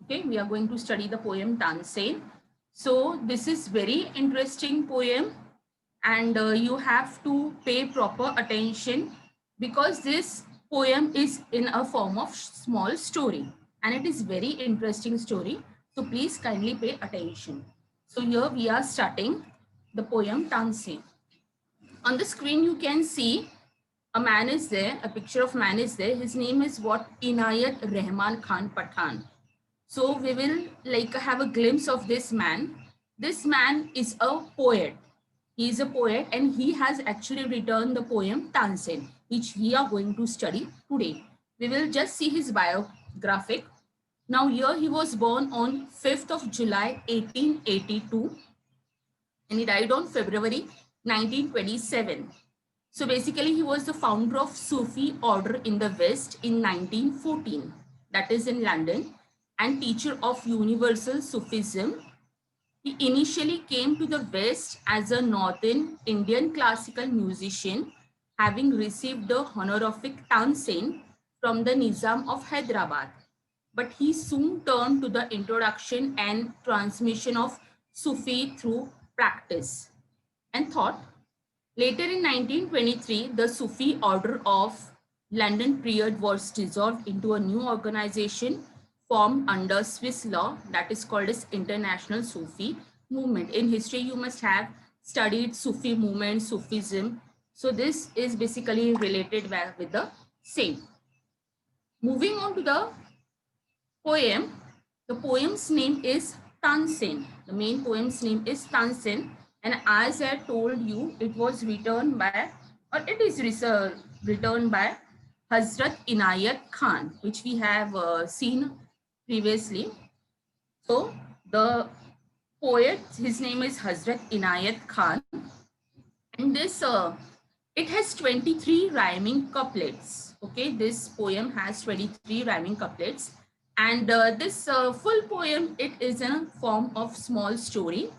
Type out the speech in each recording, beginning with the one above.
Okay, we are going to study the poem Tansen. So this is very interesting poem, and you have to pay proper attention because this poem is in a form of small story, and it is very interesting story. So please kindly pay attention. So here we are starting the poem Tansen. On the screen you can see a man is there, a picture of man is there. His name is what? Inayat Rahman Khan Pathan. So we will like have a glimpse of this man. This man is a poet. He is a poet and he has actually written the poem Tansen, which we are going to study today. We will just see his biographic. Now here he was born on 5th of July 1882 and he died on February 1927. So basically he was the founder of Sufi order in the West in 1914, that is in London, and teacher of universal Sufism. He initially came to the West as a northern Indian classical musician, having received the honorific Tansen from the Nizam of Hyderabad. But he soon turned to the introduction and transmission of Sufi through practice and thought. Later in 1923, the Sufi order of London period was dissolved into a new organization formed under Swiss law that is called as International Sufi Movement. In history, you must have studied Sufi movement, Sufism. So this is basically related with the same. Moving on to the poem, the poem's name is Tansen. The main poem's name is Tansen, and as I told you, it was written by, or it is written by Hazrat Inayat Khan, which we have seen previously. So the poet, his name is Hazrat Inayat Khan, and this it has 23 rhyming couplets. Okay, this poem has 23 rhyming couplets, and this full poem, it is in a form of small story.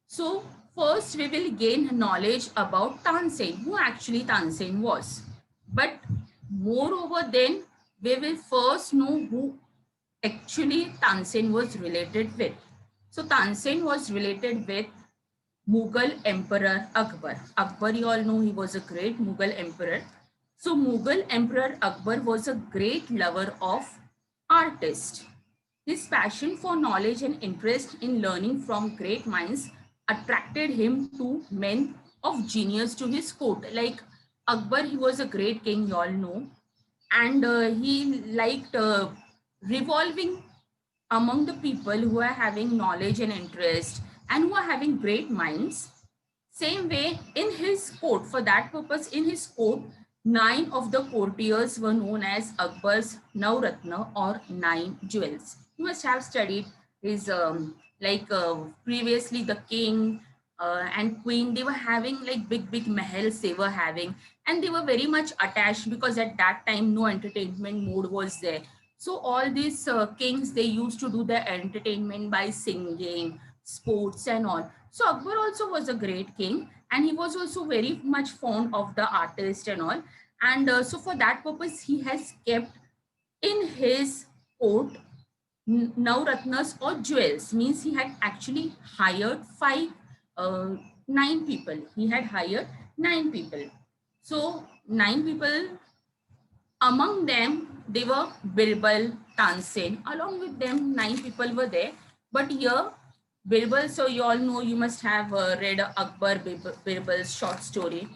So first we will gain knowledge about Tansen, who actually Tansen was. But moreover, then we will first know who actually Tansen was related with. So Tansen was related with Mughal Emperor Akbar. Akbar, you all know he was a great Mughal emperor. So Mughal Emperor Akbar was a great lover of artists. His passion for knowledge and interest in learning from great minds attracted him to men of genius to his court. Like Akbar, he was a great king, you all know, and he liked revolving among the people who are having knowledge and interest and who are having great minds. Same way in his court, for that purpose, in his court, 9 of the courtiers were known as Akbar's Navratna or 9 jewels. You must have studied his, previously the king and queen, they were having like big mahals they were having, and they were very much attached because at that time no entertainment mode was there. So all these kings, they used to do their entertainment by singing, sports and all. So Akbar also was a great king, and he was also very much fond of the artist and all. And so for that purpose, he has kept in his court Navratnas or jewels. Means he had actually hired uh, 9 people. He had hired 9 people. So 9 people, among them, they were Birbal, Tansen. Along with them, 9 people were there. But here, Birbal, so you all know, you must have read Akbar Birbal's short story.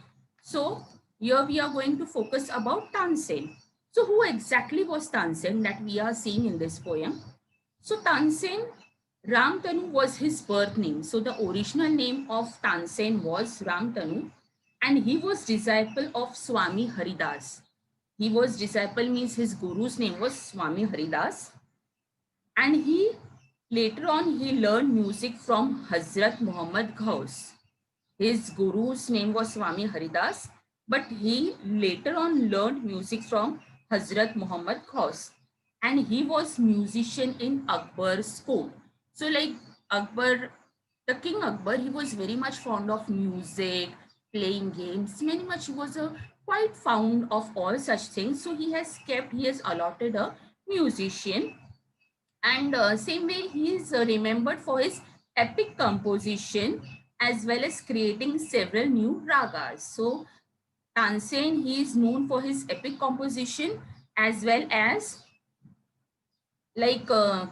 So here we are going to focus about Tansen. So who exactly was Tansen that we are seeing in this poem? So Tansen, Ramtanu was his birth name. So the original name of Tansen was Ramtanu, and he was disciple of Swami Haridas. He was disciple means his guru's name was Swami Haridas, and he later on he learned music from Hazrat Muhammad Ghaus. His guru's name was Swami Haridas, but he later on learned music from Hazrat Muhammad Ghaus, and he was musician in Akbar's court. So like Akbar, the King Akbar, he was very much fond of music, playing games, very much he was a quite fond of all such things. So he has allotted a musician, And same way, he is remembered for his epic composition as well as creating several new ragas. So Tansen, he is known for his epic composition as well as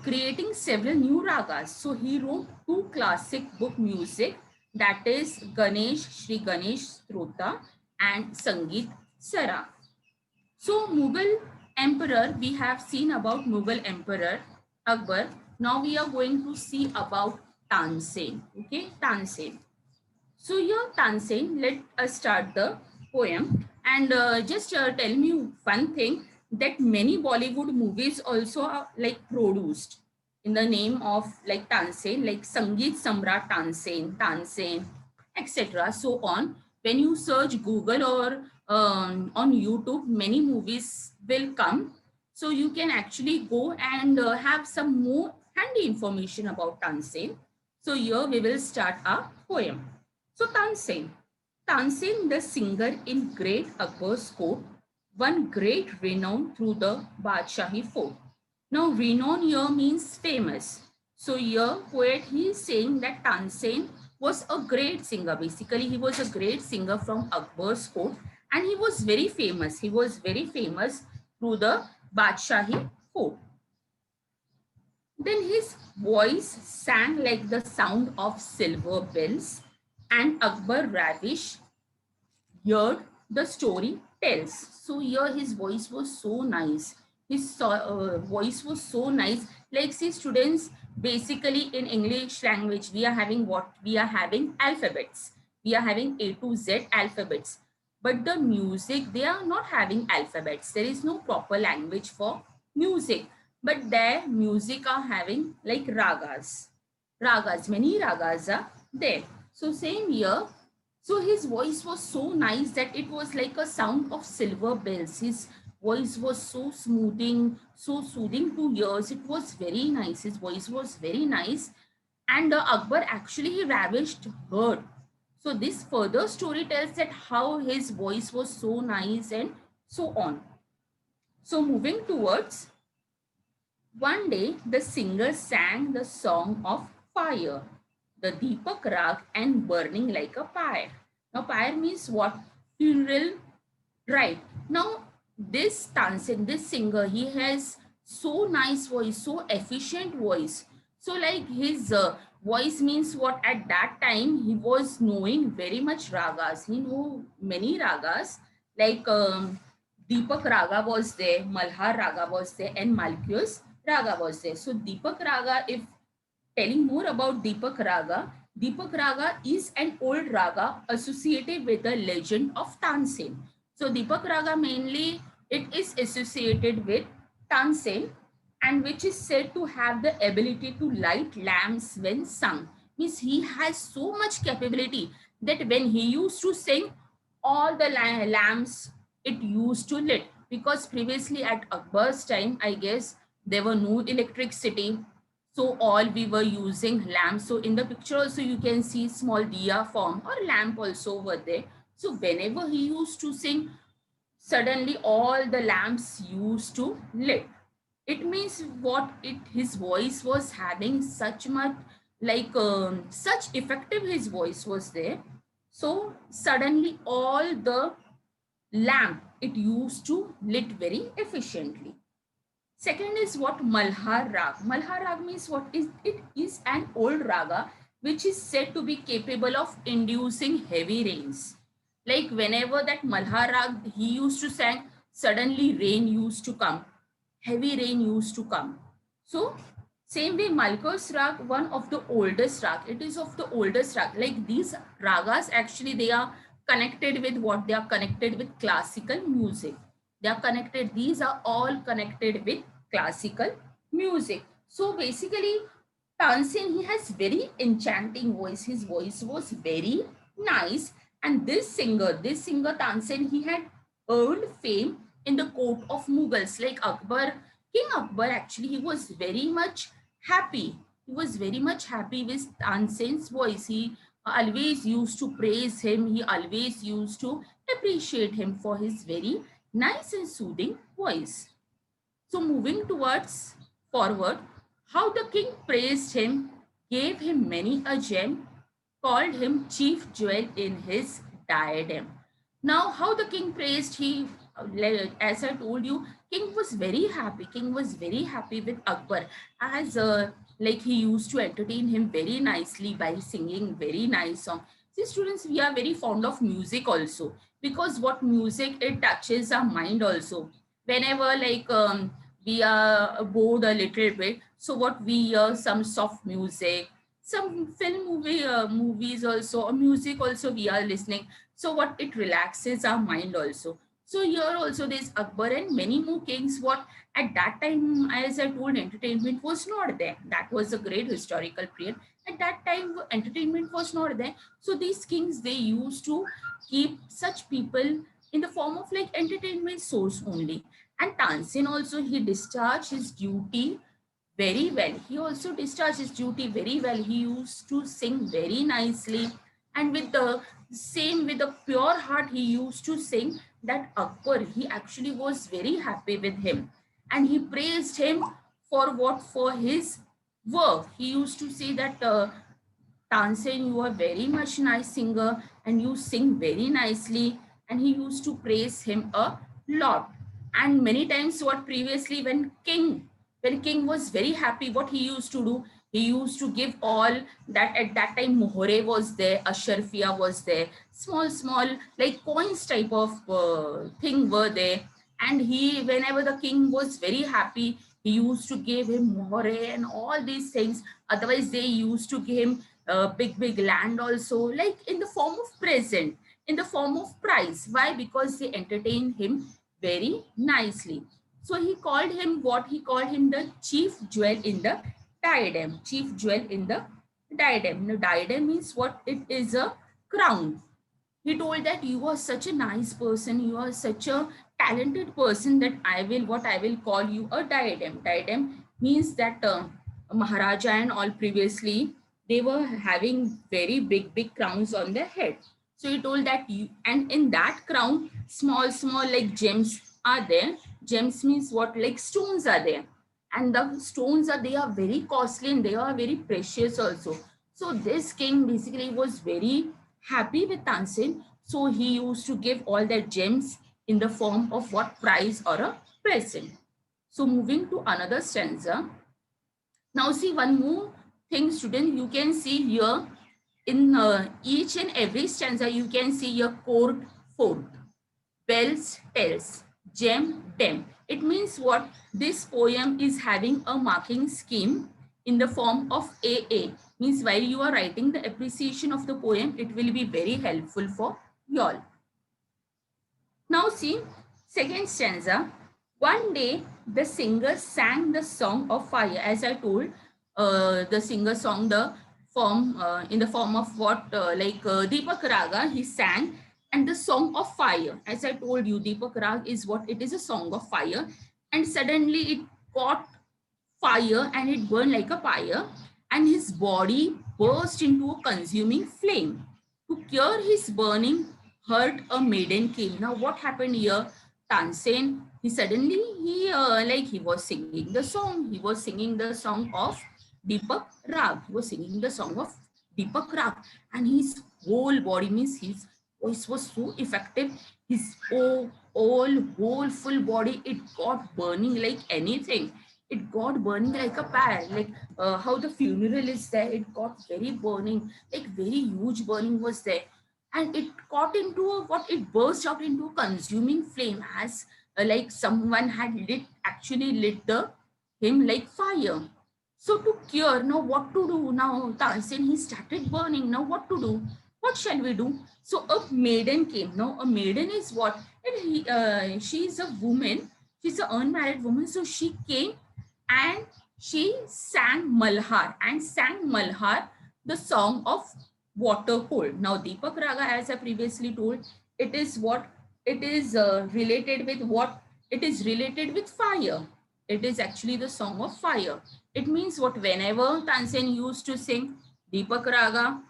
creating several new ragas. So he wrote two classic book music, that is Ganesh, Shri Ganesh Strota and Sangeet Sara. So Mughal emperor, we have seen about Mughal emperor Akbar. Now we are going to see about Tansen. Okay, Tansen. So here Tansen, let us start the poem and just tell me one thing, that many Bollywood movies also are like produced in the name of like Tansen, like Sangeet Samrat Tansen, Tansen, etc. So on. When you search Google or on YouTube, many movies will come. So you can actually go and have some more handy information about Tansen. So here we will start our poem. So Tansen. Tansen, the singer in great Akbar's court, won great renown through the Badshahi fort. Now, renown here means famous. So here, poet, he is saying that Tansen was a great singer. Basically, he was a great singer from Akbar's court and he was very famous. He was very famous through the Badshahi fort. Then his voice sang like the sound of silver bells, and Akbar ravished heard the story tells. So here his voice was so nice. His voice was so nice. Like see students, basically in English language, we are having what? We are having alphabets. We are having A to Z alphabets. But the music, they are not having alphabets. There is no proper language for music. But their music are having like ragas. Ragas, many ragas are there. So same here, so his voice was so nice that it was like a sound of silver bells. His voice was so smoothing, so soothing to ears. It was very nice. His voice was very nice. And Akbar actually he ravished her. So this further story tells that how his voice was so nice and so on. So moving towards, one day the singer sang the song of fire, the Deepak Rag, and burning like a pyre. Now, pyre means what? Funeral, right? Now, this Tansen, this singer, he has so nice voice, so efficient voice. So, like his voice means what? At that time, he was knowing very much ragas. He knew many ragas, like Deepak Raga was there, Malhar Raga was there, and Malkius Raga was there. So, Deepak Raga, if telling more about Deepak Raga is an old raga associated with the legend of Tansen. So Deepak Raga mainly it is associated with Tansen and which is said to have the ability to light lamps when sung. Means he has so much capability that when he used to sing, all the lamps it used to lit, because previously at Akbar's time, I guess there were no electricity, so all we were using lamps. So in the picture also you can see small diya form or lamp also over there. So whenever he used to sing, suddenly all the lamps used to lit. It means what it his voice was having such much such effective his voice was there. So suddenly all the lamp it used to lit very efficiently. Second is what? Malhar Rag. Malhar Rag means what is it is an old raga which is said to be capable of inducing heavy rains. Like whenever that Malhar Rag he used to sing, suddenly rain used to come. Heavy rain used to come. So same way Malkos Rag, one of the oldest rag. It is of the oldest rag. Like these ragas actually they are connected with what? They are connected with classical music. They are connected, these are all connected with classical music. So basically Tansen he has very enchanting voice. His voice was very nice, and this singer Tansen he had earned fame in the court of Mughals. Like Akbar, King Akbar actually he was very much happy. He was very much happy with Tansen's voice. He always used to praise him. He always used to appreciate him for his very nice and soothing voice. So moving towards forward, How the king praised him, gave him many a gem, called him chief jewel in his diadem. Now, how the king praised, as I told you, king was very happy. King was very happy with Akbar, as like he used to entertain him very nicely by singing very nice song. See, students, we are very fond of music also, because what music, it touches our mind also. Whenever we are bored a little bit, so what we hear some soft music, some movies also, or music also we are listening, so what it relaxes our mind also. So here also there's Akbar and many more kings. What at that time, as I told, entertainment was not there. That was a great historical period. At that time, entertainment was not there. So these kings, they used to keep such people in the form of like entertainment source only. And Tansen also, he discharged his duty very well. He also discharged his duty very well. He used to sing very nicely, and with the same, with a pure heart, he used to sing that Akbar, he actually was very happy with him, and he praised him for what? For his work. He used to say that Tansen, you are very much nice singer and you sing very nicely. And he used to praise him a lot. And many times, what previously when king was very happy, what he used to do, he used to give all that. At that time, Mohore was there, Asharfia was there, small like coins type of thing were there. And he, whenever the king was very happy, he used to give him Mohore and all these things. Otherwise, they used to give him big land also, like in the form of present, in the form of prize. Why? Because they entertained him very nicely. So he called him what? He called him the chief jewel in the diadem. Chief jewel in the diadem. Now, diadem means what? It is a crown. He told that you are such a nice person, you are such a talented person, that I will call you a diadem. Diadem means that Maharaja and all previously, they were having very big crowns on their head. So he told that you, and in that crown, small like gems are there. Gems means what? Like stones are there. And the stones are, they are very costly and they are very precious also. So this king basically was very happy with Tansin. So he used to give all their gems in the form of what? Prize or a present. So moving to another stanza. Now see one more thing, student. You can see here in each and every stanza, you can see a court, fort, bells, tells, gem, dem. It means what? This poem is having a marking scheme in the form of AA. Means while you are writing the appreciation of the poem, it will be very helpful for you all. Now see, second stanza. One day, the singer sang the song of fire. As I told, the singer song the form in the form of what? Deepak Raga, he sang, and the song of fire. As I told you, Deepak Rag is what? It is a song of fire. And suddenly it caught fire and it burned like a fire, and his body burst into a consuming flame. To cure his burning hurt, a maiden came. Now what happened here? Tansen, he suddenly, he was singing the song. He was singing the song of Deepak Rag. He was singing the song of Deepak Rag, and his whole body, means his voice was so effective. His whole full body, it got burning like anything. It got burning like a pyre, like how the funeral is there. It got very burning, like very huge burning was there, and it caught into a what? It burst out into a consuming flame, as like someone had actually lit the him like fire. So to cure, now what to do? Now Tansen, he started burning. Now what to do? What shall we do? So a maiden came. Now a maiden is what? She is a woman. She's an unmarried woman. So she came and she sang Malhar, the song of water hole. Now Deepak Raga, as I previously told, it is what? It is related with what? It is related with fire. It is actually the song of fire. It means what? Whenever Tansen used to sing Deepak Raga,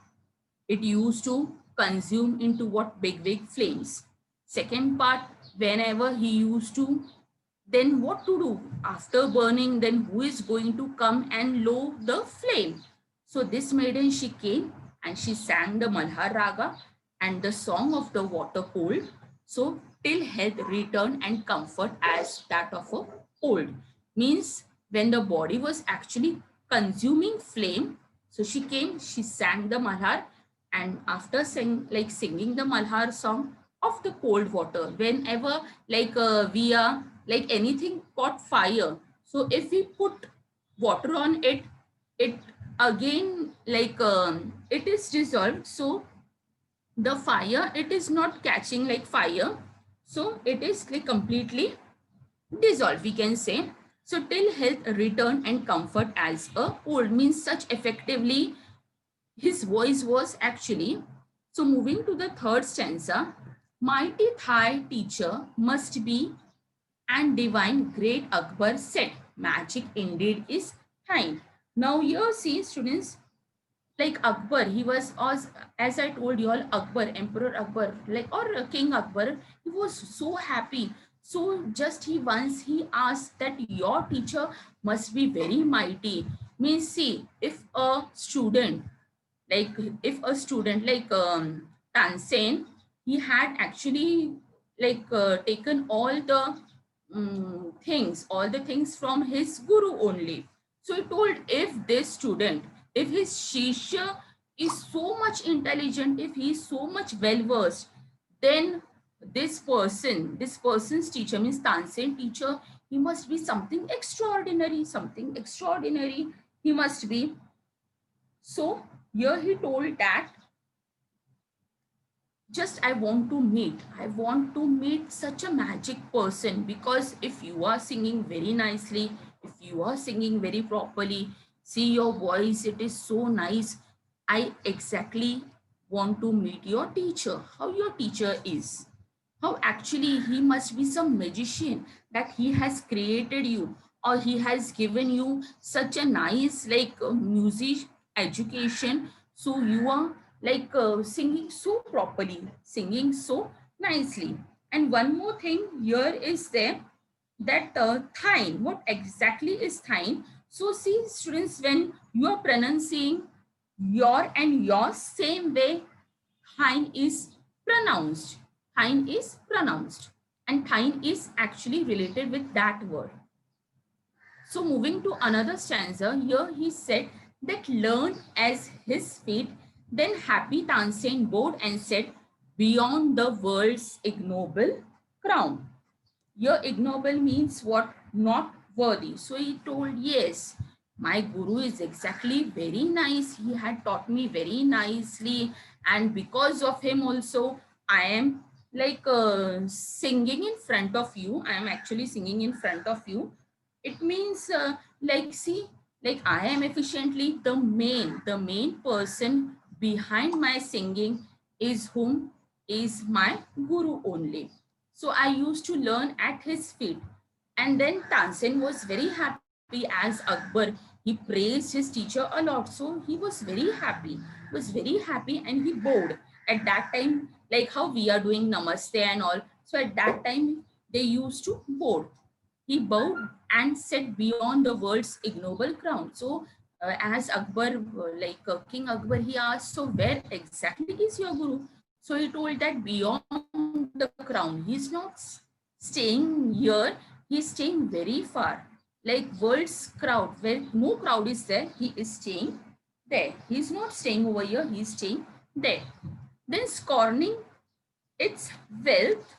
it used to consume into what? Big flames. Second part, whenever he used to then what to do after burning? Then who is going to come and lower the flame? So this maiden, she came and she sang the Malhar Raga and the song of the water cold. So till health return and comfort as that of a old. Means when the body was actually consuming flame, so she came, she sang the Malhar, and after singing the Malhar song of the cold water, whenever we are like anything caught fire, so if we put water on it, it again it is dissolved. So the fire, it is not catching like fire, so it is like completely dissolved, we can say. So till health return and comfort as a old, means such effectively his voice was actually. So moving to the third stanza, mighty Thai teacher must be and divine great Akbar said, magic indeed is kind. Now here see students, like Akbar, he was, as I told you all, Akbar, Emperor Akbar, like, or King Akbar, he was so happy. So just he once he asked that your teacher must be very mighty. Means see, if a student, like if a student like Tansen, he had actually taken all the things from his guru only. So he told, if this student, if his shishya is so much intelligent, if he is so much well versed, then this person's teacher, means Tansen teacher, he must be something extraordinary, something extraordinary he must be. So here he told that just I want to meet such a magic person, because if you are singing very nicely, if you are singing very properly, see your voice, it is so nice. I exactly want to meet your teacher, how your teacher is, how actually he must be some magician, that he has created you, or he has given you such a nice music education, so you are singing so properly, singing so nicely. And one more thing here is there, that thine, what exactly is thine? So see students, when you are pronouncing your and your same way, thine is pronounced. Thine is pronounced. And thine is actually related with that word. So moving to another stanza, here he said that learned as his feet, then happy Tansen bowed and said, beyond the world's ignoble crown. Your ignoble means what? Not worthy. So he told, yes, my guru is exactly very nice. He had taught me very nicely. And because of him also, I am singing in front of you. I am actually singing in front of you. It means see, like I am efficiently the main person behind my singing is whom is my guru only. So I used to learn at his feet. And then Tansen was very happy as Akbar. He praised his teacher a lot. So he was very happy and he bowed. At that time, like how we are doing namaste and all. So at that time, they used to bow. He bowed and said, beyond the world's ignoble crown. So as Akbar, King Akbar, he asked, so where exactly is your guru? So he told that beyond the crown, he's not staying here, he's staying very far. Like world's crowd, where no crowd is there, he is staying there. He's not staying over here, he's staying there. Then scorning its wealth,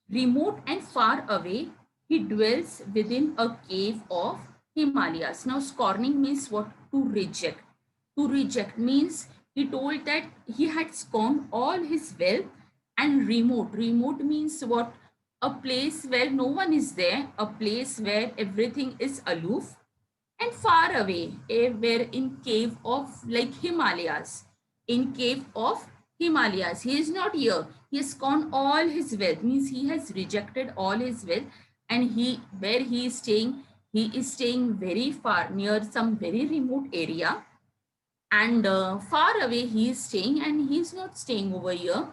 remote and far away, he dwells within a cave of Himalayas. Now, scorning means what? To reject. To reject means he told that he had scorned all his wealth. And remote. Remote means what? A place where no one is there, a place where everything is aloof. And far away, where in cave of like Himalayas, in cave of Himalayas, he is not here. He has gone all his wealth, means he has rejected all his wealth, and where he is staying very far, near some very remote area, and far away he is staying, and he is not staying over here,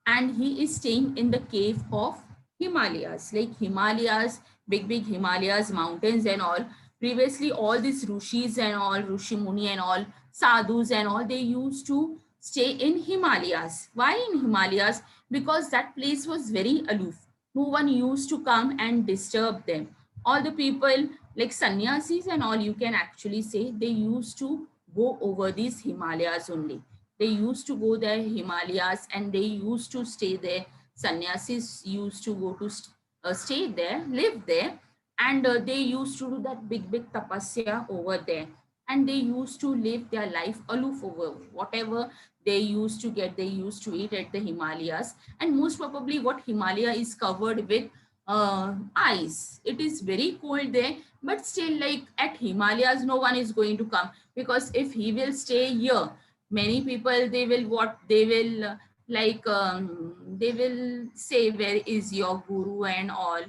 and he is staying in the cave of Himalayas, like Himalayas, big Himalayas, mountains and all. Previously, all these Rishis and all, Rishi Muni and all, Sadhus and all, they used to stay in Himalayas. Why in Himalayas? Because that place was very aloof. No one used to come and disturb them. All the people, like sannyasis and all, you can actually say, they used to go over these Himalayas only. They used to go there, Himalayas, and they used to stay there. Sannyasis used to go to stay there, live there, and they used to do that big tapasya over there. And they used to live their life aloof over whatever they used to get, they used to eat at the Himalayas. And most probably, what Himalaya is covered with ice. It is very cold there, but still, like at Himalayas, no one is going to come, because if he will stay here, many people, they will what they will they will say, where is your guru and all.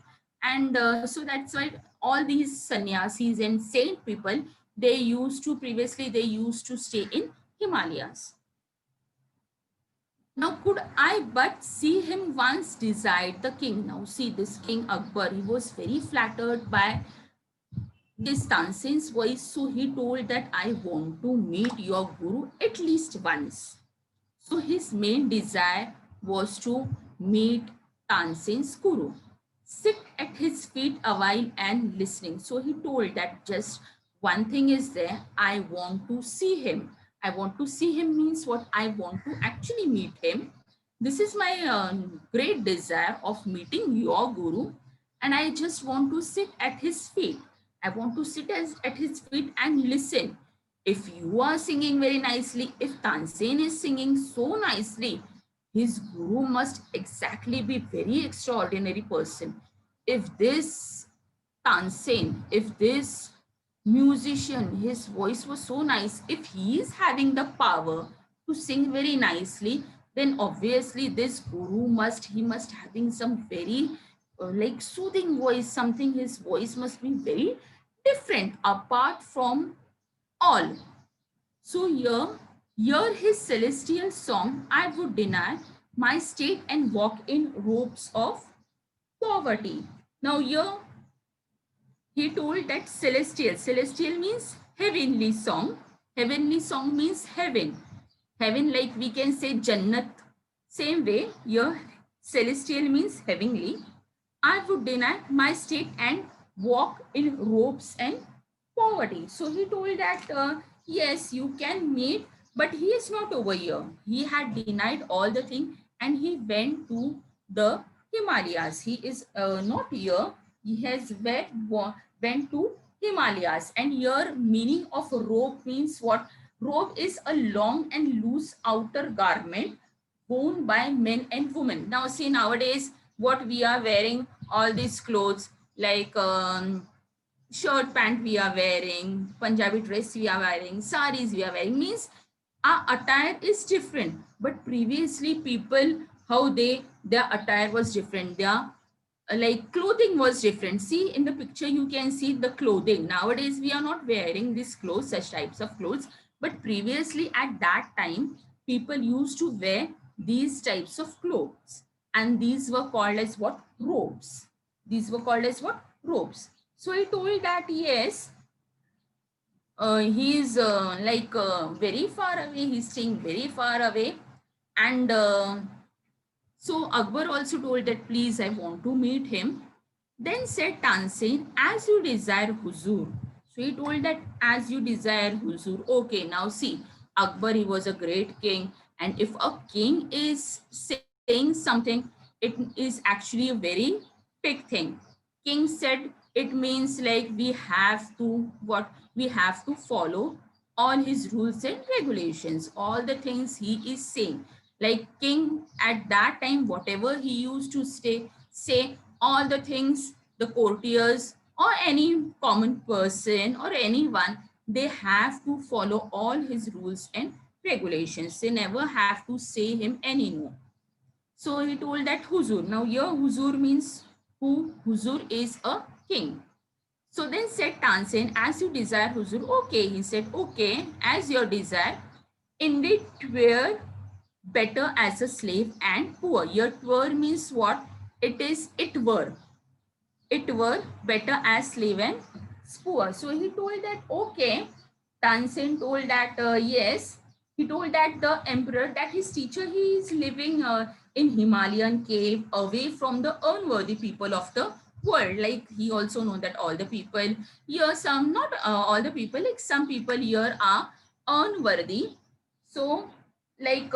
And so that's why all these sannyasis and saint people, they used to previously, they used to stay in Himalayas. Now could I but see him once, desired the king. Now see, this King Akbar, he was very flattered by this Tansen's voice, so he told that I want to meet your guru at least once. So his main desire was to meet Tansen's guru, sit at his feet a while and listening. So he told that just one thing is there, I want to see him. I want to see him means what? I want to actually meet him. This is my great desire of meeting your guru, and I just want to sit at his feet. I want to sit at his feet and listen. If you are singing very nicely, if Tansen is singing so nicely, his guru must exactly be very extraordinary person. If this Tansen, if this musician, his voice was so nice, if he is having the power to sing very nicely, then obviously this guru must, he must having some very like soothing voice, something, his voice must be very different apart from all. So hear his celestial song, I would deny my state and walk in robes of poverty. Now here he told that celestial, celestial means heavenly song. Heavenly song means heaven. Heaven, like we can say Jannat. Same way, here celestial means heavenly. I would deny my state and walk in robes and poverty. So he told that, yes, you can meet, but he is not over here. He had denied all the thing and he went to the Himalayas. He is not here. He has went to Himalayas. And here meaning of robe means what? Robe is a long and loose outer garment worn by men and women. Now see, nowadays what we are wearing, all these clothes like shirt pant we are wearing, Punjabi dress we are wearing, saris we are wearing, means our attire is different. But previously people, how their attire was different, their like clothing was different. See in the picture you can see the clothing. Nowadays we are not wearing these clothes, such types of clothes, but previously at that time people used to wear these types of clothes, and these were called as what? Robes. These were called as what? Robes. So he told that yes, he is very far away, he's staying very far away. And so Akbar also told that please, I want to meet him. Then said Tansen, as you desire Huzur. So he told that as you desire Huzur. Okay, now see, Akbar, he was a great king. And if a king is saying something, it is actually a very big thing. King said, it means like we have to what? We have to follow all his rules and regulations, all the things he is saying. Like king at that time, whatever he used to say all the things, the courtiers or any common person or anyone, they have to follow all his rules and regulations. They never have to say him any no. So he told that Huzur. Now here Huzur means who? Huzur is a king. So then said Tansen, as you desire Huzur. Okay, he said, okay, as your desire. Indeed, twere better as a slave and poor. Here twere means what? it were better as slave and poor. So he told that, okay, Tansen told that, yes, he told that the emperor, that his teacher, he is living in Himalayan cave away from the unworthy people of the world. Like he also know that all the people here, some, not all the people, like some people here are unworthy. So like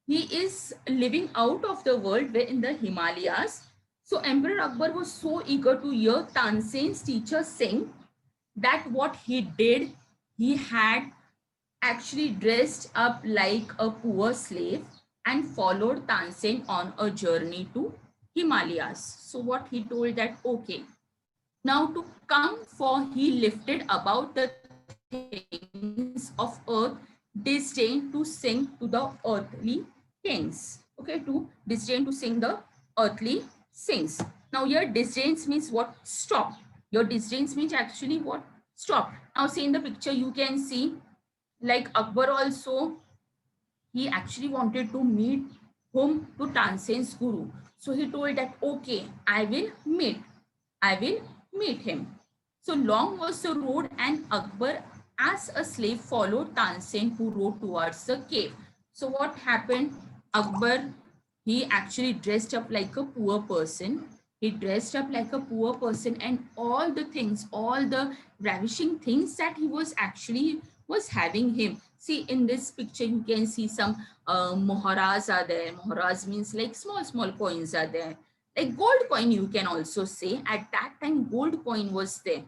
he is living out of the world in the Himalayas. So Emperor Akbar was so eager to hear Tansen's teacher sing that what he did, he had actually dressed up like a poor slave and followed Tansen on a journey to Himalayas. So what he told that, okay, now to come for he lifted about the things of earth, disdain to sing to the earthly kings. Okay, to disdain to sing the earthly sings. Now here disdains means what? Stop. Your disdains means actually what? Stop. Now see in the picture you can see like Akbar also, he actually wanted to meet whom? To Tansen's guru. So he told that, okay, I will meet him. So long was the road and Akbar as a slave followed Tansen who rode towards the cave. So what happened? Akbar, he actually dressed up like a poor person. He dressed up like a poor person and all the things, all the ravishing things that he was actually was having him. See in this picture you can see some moharas are there. Moharas means like small coins are there, like gold coin you can also say. At that time gold coin was there.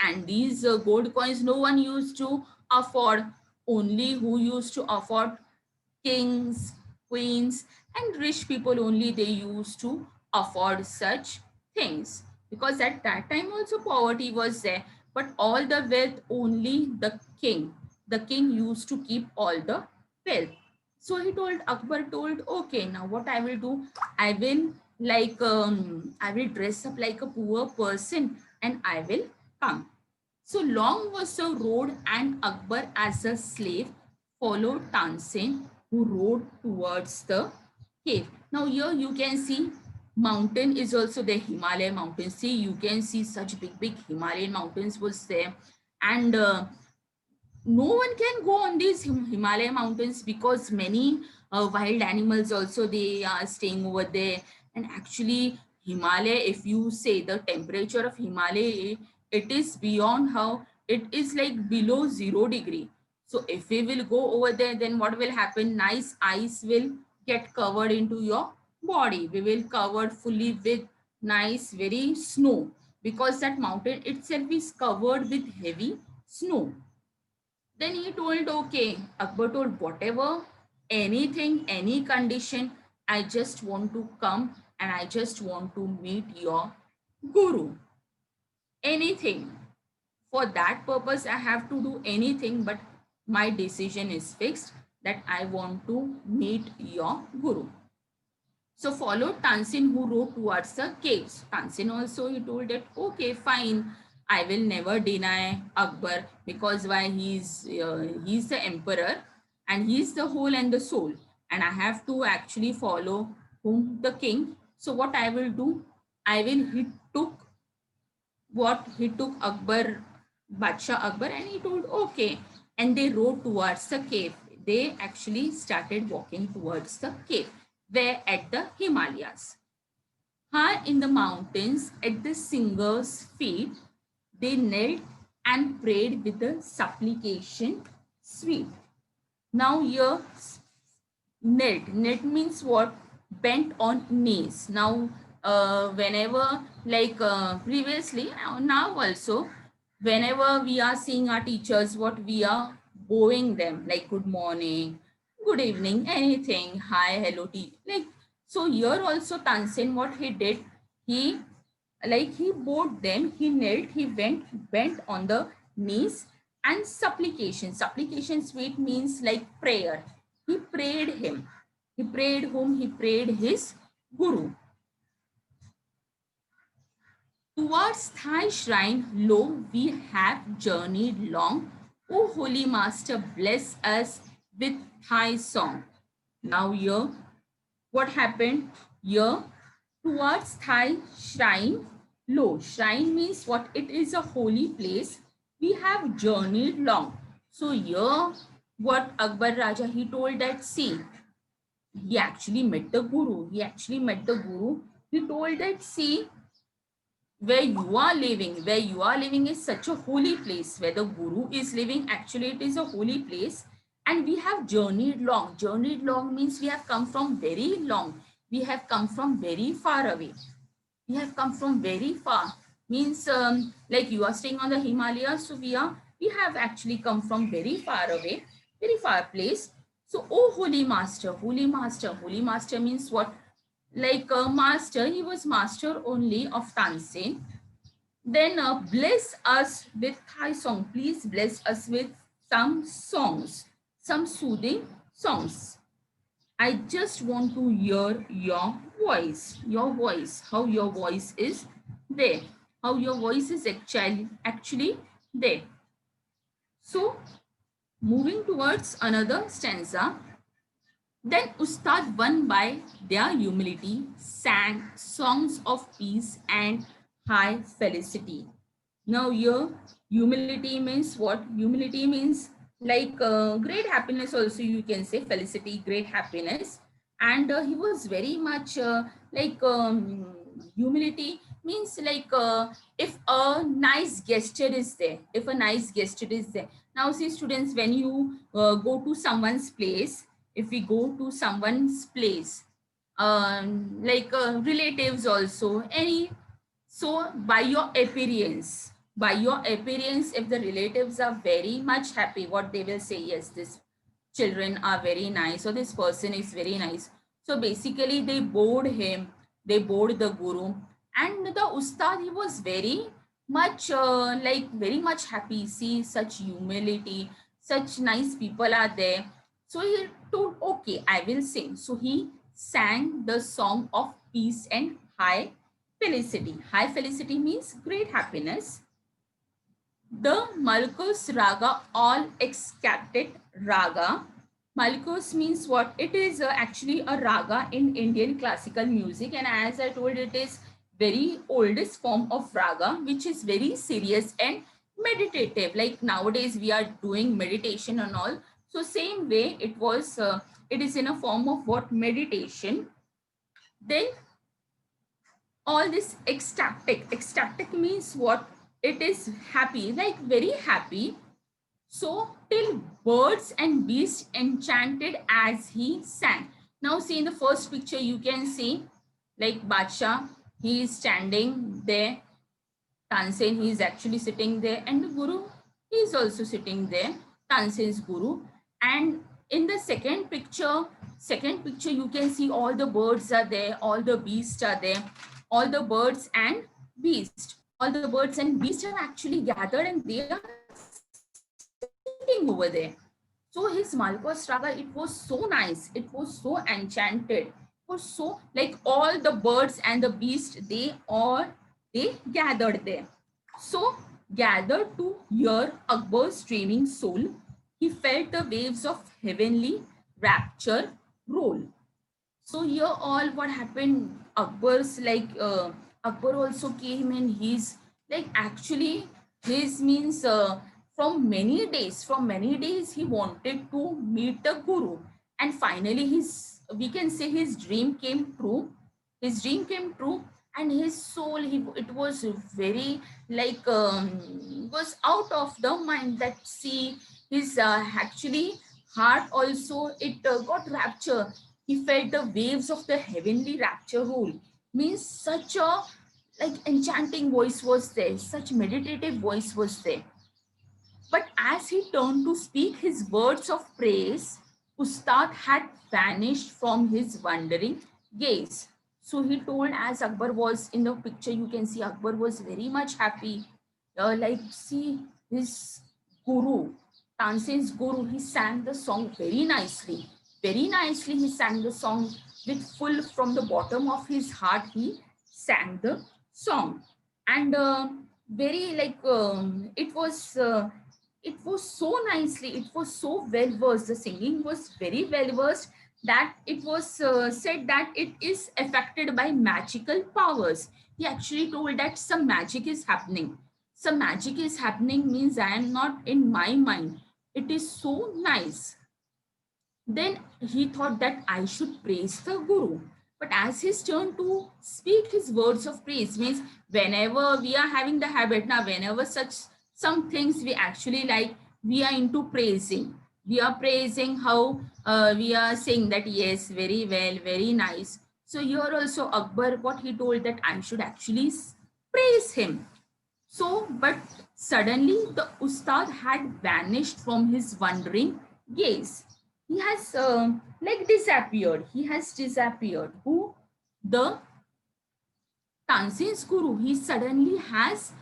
And these gold coins no one used to afford. Only who used to afford? Kings, queens, and rich people only, they used to afford such things, because at that time also poverty was there, but all the wealth only the king used to keep all the wealth. So he told, Akbar told, okay, now what I will do, I will I will dress up like a poor person and I will come. So long was the road and Akbar as a slave followed Tansen who rode towards the cave. Now here you can see mountain is also the Himalaya mountain. See, you can see such big Himalayan mountains was there. And no one can go on these Himalaya mountains because many wild animals also they are staying over there. And actually Himalaya, if you say the temperature of Himalaya, it is beyond how it is like below 0 degree. So if we will go over there, then what will happen? Nice ice will get covered into your body. We will covered fully with nice very snow, because that mountain itself is covered with heavy snow. Then he told, okay, Akbar told, whatever, anything, any condition, I just want to come and I just want to meet your guru. Anything. For that purpose, I have to do anything, but my decision is fixed that I want to meet your guru. So followed Tansin who rode towards the caves. Tansin also he told that, okay, fine, I will never deny Akbar, because why, he's the emperor and he's the whole and the soul, and I have to actually follow whom? The king. So what I will do, I will he took Akbar, Badsha Akbar, and he told, okay, and they rode towards the cave. They actually started walking towards the cave, where at the Himalayas. High in the mountains at the singer's feet, they knelt and prayed with a supplication sweet. Now here, knelt means what? Bent on knees. Now whenever like previously, now also, whenever we are seeing our teachers, what we are bowing them, like good morning, good evening, anything, hi, hello, like. So here also Tansen, what he did, he he bowed them, he knelt, he bent on the knees, and supplication sweet means like prayer. He prayed him. He prayed whom? He prayed his guru. Towards thy shrine, lo, we have journeyed long. O holy master, bless us with thy song. Now here, what happened? Here, towards thy shrine low. Shrine means what? It is a holy place. We have journeyed long. So here, what Akbar Raja, he told that, see, he actually met the Guru. He actually met the Guru. He told that, see, where you are living is such a holy place. Where the Guru is living, actually it is a holy place. And we have journeyed long. Journeyed long means we have come from very long. We have come from very far away. We have come from very far. Means like you are staying on the Himalayas, so we have actually come from very far away, very far place. So, oh holy master, holy master, holy master means what? Like master, he was master only of Tansen. Then bless us with thy song. Please bless us with some songs, some soothing songs. I just want to hear your voice, how your voice is there, how your voice is actually there. So, moving towards another stanza, then Ustad, won by their humility, sang songs of peace and high felicity. Now, here, humility means what? Humility means like great happiness, also, you can say felicity, great happiness. And he was very much like humility means like if a nice gesture is there, if a nice gesture is there. Now, see, students, when you go to someone's place, if we go to someone's place, like relatives also, any, so by your appearance, if the relatives are very much happy, what they will say, yes, this children are very nice or this person is very nice. So basically they bored him, they bored the Guru, and the Ustad, he was very much like very much happy. See, such humility, such nice people are there. So he told, okay, I will sing. So he sang the song of peace and high felicity. High felicity means great happiness. The Malkus Raga, all extracted raga. Malkus means what? It is actually a raga in Indian classical music, and as I told, it is very oldest form of raga, which is very serious and meditative. Like nowadays we are doing meditation and all. So same way it was. It is in a form of what? Meditation. Then all this ecstatic means what? It is happy, like very happy. So till birds and beasts enchanted as he sang. Now see, in the first picture you can see like Badsha, he is standing there. Tansen, he is actually sitting there, and the Guru, he is also sitting there, Tansen's Guru. And in the second picture you can see all the birds are there, all the beasts are there, all the birds and beasts, all the birds and beasts have actually gathered and they are sitting over there. So his Malkos Raga, it was so nice, it was so enchanted, it was so like all the birds and the beasts, they gathered there. So gathered to hear Akbar's dreaming soul, he felt the waves of heavenly rapture roll. So here all what happened, Akbar's like Akbar also came and he's like actually his means from many days he wanted to meet the Guru, and finally his, we can say, his dream came true. His dream came true, and his soul, it was very like was out of the mind, that see his actually heart also, it got rapture. He felt the waves of the heavenly rapture rule. Means such a like enchanting voice was there, such meditative voice was there. But as he turned to speak his words of praise, Ustad had vanished from his wondering gaze. So he told, as Akbar was in the picture, you can see Akbar was very much happy. Like, see, his guru, Tansen's guru, he sang the song very nicely. Very nicely, he sang the song with full from the bottom of his heart. He sang the song, and very like it was so nicely, it was so well versed, the singing was very well versed, that it was said that it is affected by magical powers. He actually told that some magic is happening. Some magic is happening means I am not in my mind. It is so nice. Then he thought that I should praise the Guru. But as his turn to speak his words of praise, means whenever we are having the habit now, whenever such some things we actually like, we are into praising. We are praising how we are saying that yes, very well, very nice. So here also Akbar, what he told that I should actually praise him. So, but suddenly the Ustad had vanished from his wondering gaze. He has like disappeared. He has disappeared. Who? The Tansin's Guru. He suddenly has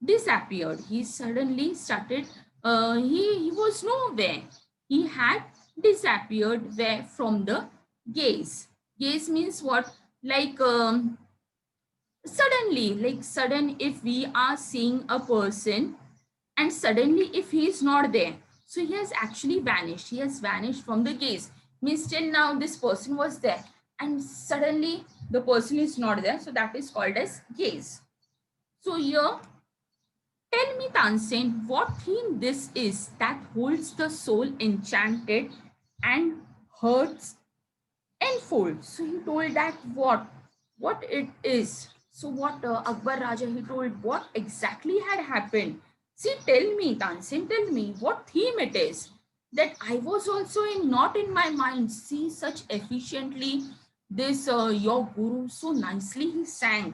disappeared. He suddenly started, he was nowhere. He had disappeared where from the gaze. Gaze means what? Like suddenly, like sudden, if we are seeing a person and suddenly if he is not there, so he has actually vanished. He has vanished from the gaze, means till now this person was there and suddenly the person is not there, so that is called as gaze. So here, tell me, Tansen, what theme this is that holds the soul enchanted and hurts enfold. So he told that what it is. So what Akbar Raja, he told what exactly had happened. See, tell me, Tansin, tell me what theme it is that I was also in not in my mind. See, such efficiently this your guru so nicely he sang.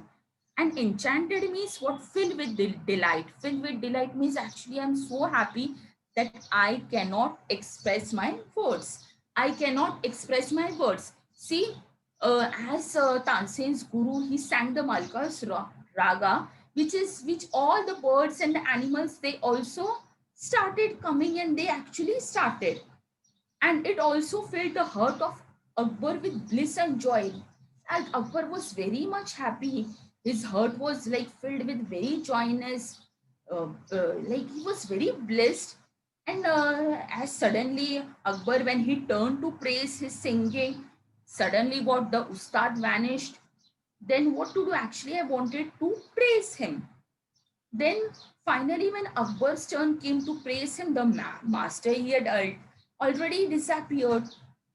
And enchanted means what? Filled with delight. Filled with delight means actually I'm so happy that I cannot express my words. I cannot express my words. See, as Tansen's guru, he sang the Malkas Raga, which all the birds and the animals they also started coming and they actually started, and it also filled the heart of Akbar with bliss and joy. And Akbar was very much happy. His heart was like filled with very joyness, like he was very blessed. And as suddenly Akbar, when he turned to praise his singing, suddenly what the Ustad vanished. Then what to do? Actually, I wanted to praise him. Then finally, when Akbar's turn came to praise him, the master he had already disappeared.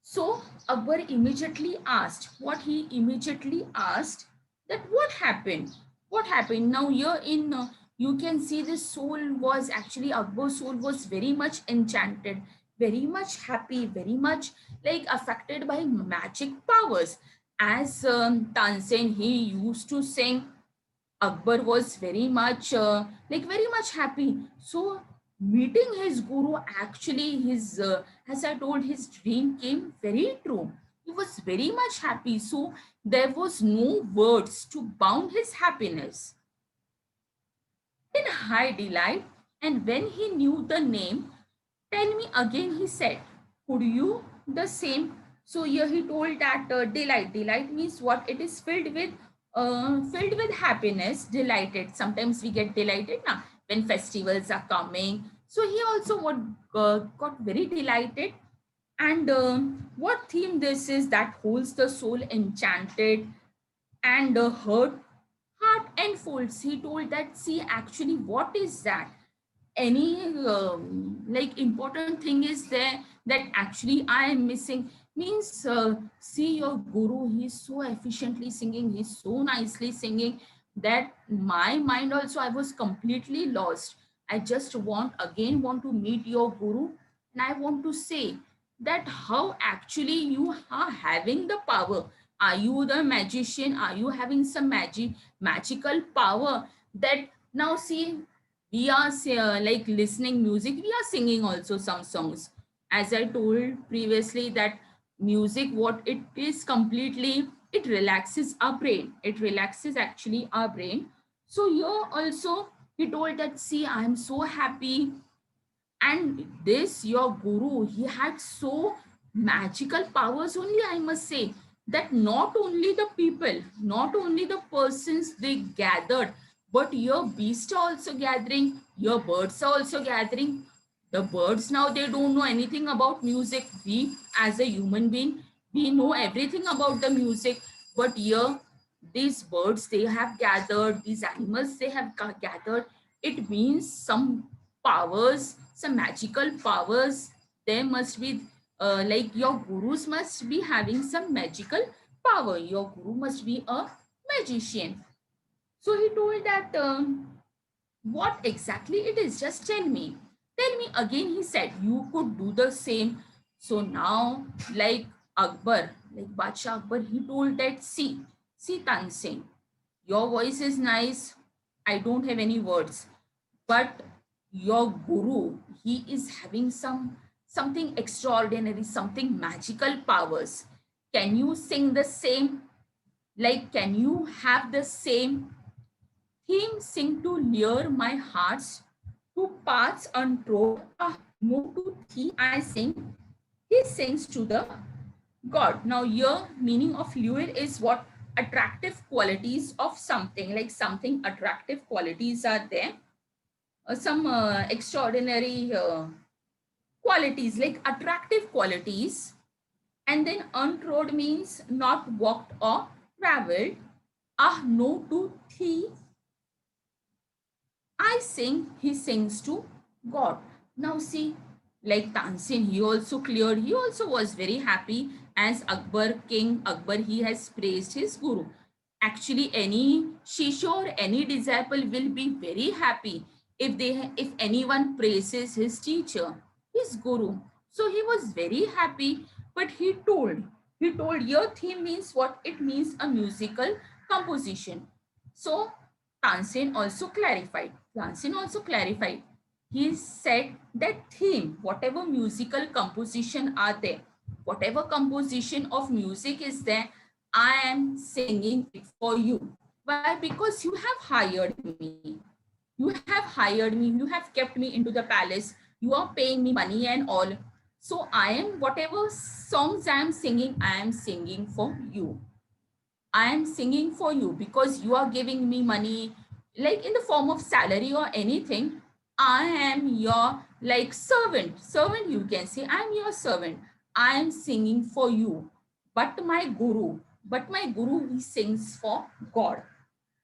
So Akbar immediately asked, what he immediately asked, that what happened? What happened? Now here in you can see the soul was actually Akbar's soul was very much enchanted, very much happy, very much like affected by magic powers. As Tansen he used to sing, Akbar was very much like very much happy. So meeting his guru, actually his as I told, his dream came very true. He was very much happy. So there was no words to bound his happiness. In high delight, and when he knew the name, tell me again, he said, could you the same? So here he told that delight. Delight means what? It is filled with happiness, delighted. Sometimes we get delighted now when festivals are coming. So he also what got very delighted. And what theme this is that holds the soul enchanted and heart enfolds. He told that, see, actually, what is that? Any like important thing is there that actually I am missing, means see your guru, he's so efficiently singing, he's so nicely singing that my mind also I was completely lost. I just want to meet your guru, and I want to say that how actually you are having the power. Are you the magician? Are you having some magical power that now see we are like listening music, we are singing also some songs. As I told previously that music what it is completely, it relaxes our brain, it relaxes actually our brain. So here also he told that, see, I am so happy. And this your guru, he had so magical powers only, I must say, that not only the people, not only the persons they gathered, but your beasts are also gathering, your birds are also gathering. The birds now they don't know anything about music. We as a human being, We know everything about the music, but here these birds they have gathered, these animals they have gathered, it means some powers, some magical powers. There must be like your gurus must be having some magical power. Your guru must be a magician. So he told that what exactly it is, just tell me. Tell me again, he said, you could do the same. So now, like Akbar, like Bacha Akbar, he told that, see Tansin, your voice is nice. I don't have any words. But your guru, he is having something extraordinary, something magical powers. Can you sing the same? Like, can you have the same him sing to lure my hearts to paths untrod. Ah, no to thee I sing. He sings to the God. Now, here meaning of lure is what attractive qualities of something, like something attractive qualities are there. Some extraordinary qualities, like attractive qualities. And then untrod means not walked or traveled. Ah, no to thee I sing, he sings to God. Now see, like Tansin, he also cleared, he also was very happy as Akbar, King Akbar, he has praised his Guru. Actually, any Shisha or any disciple will be very happy if anyone praises his teacher, his Guru. So he was very happy, but he told your theme means what? It means a musical composition. So Tansin also clarified. Tansin also clarified. He said that theme, whatever musical composition are there, whatever composition of music is there, I am singing it for you. Why? Because you have hired me. You have hired me. You have kept me into the palace. You are paying me money and all. So I am, whatever songs I am singing, I am singing for you. I am singing for you because you are giving me money, like in the form of salary or anything. I am your like servant, you can say, I am your servant. I am singing for you. But my guru, he sings for God.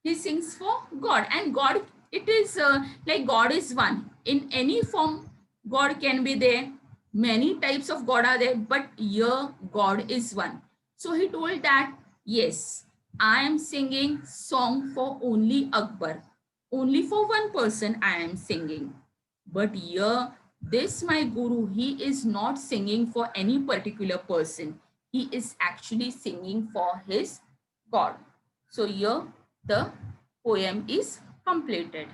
He sings for God, and God, it is like God is one. In any form, God can be there. Many types of God are there, but here God is one. So he told that, yes, I am singing song for only Akbar. Only for one person I am singing. But here, this my guru, he is not singing for any particular person. He is actually singing for his God. So here the poem is completed.